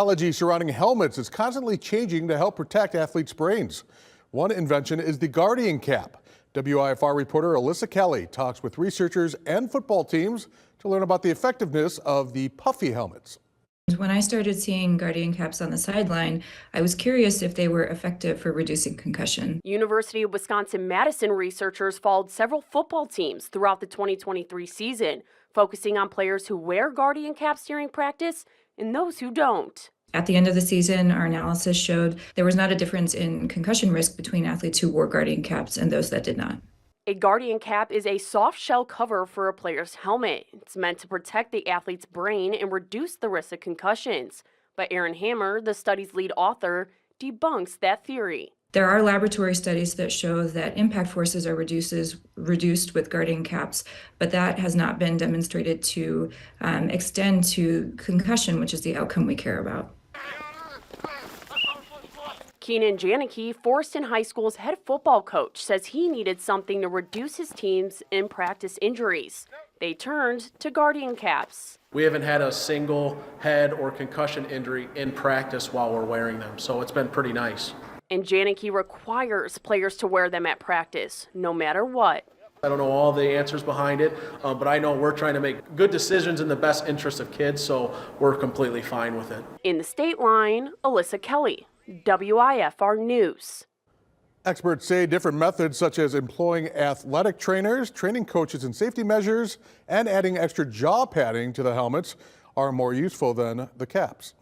Technology surrounding helmets is constantly changing to help protect athletes' brains. One invention is the Guardian Cap. WIFR reporter Alyssa Kelly talks with researchers and football teams to learn about the effectiveness of the puffy helmets. When I started seeing Guardian Caps on the sideline, I was curious if they were effective for reducing concussion. University of Wisconsin-Madison researchers followed several football teams throughout the 2023 season, focusing on players who wear Guardian Caps during practice and those who don't. At the end of the season, our analysis showed there was not a difference in concussion risk between athletes who wore Guardian Caps and those that did not. A Guardian Cap is a soft shell cover for a player's helmet. It's meant to protect the athlete's brain and reduce the risk of concussions. But Aaron Hammer, the study's lead author, debunks that theory. There are laboratory studies that show that impact forces are reduced with Guardian Caps, but that has not been demonstrated to extend to concussion, which is the outcome we care about. Keenan Janicki, Forreston High School's head football coach, says he needed something to reduce his team's in-practice injuries. They turned to Guardian Caps. We haven't had a single head or concussion injury in practice while we're wearing them, so it's been pretty nice. And Janicki requires players to wear them at practice, no matter what. I don't know all the answers behind it, but I know we're trying to make good decisions in the best interest of kids, so we're completely fine with it. In the Stateline, Alyssa Kelly, WIFR News. Experts say different methods such as employing athletic trainers, training coaches in safety measures, and adding extra jaw padding to the helmets are more useful than the caps.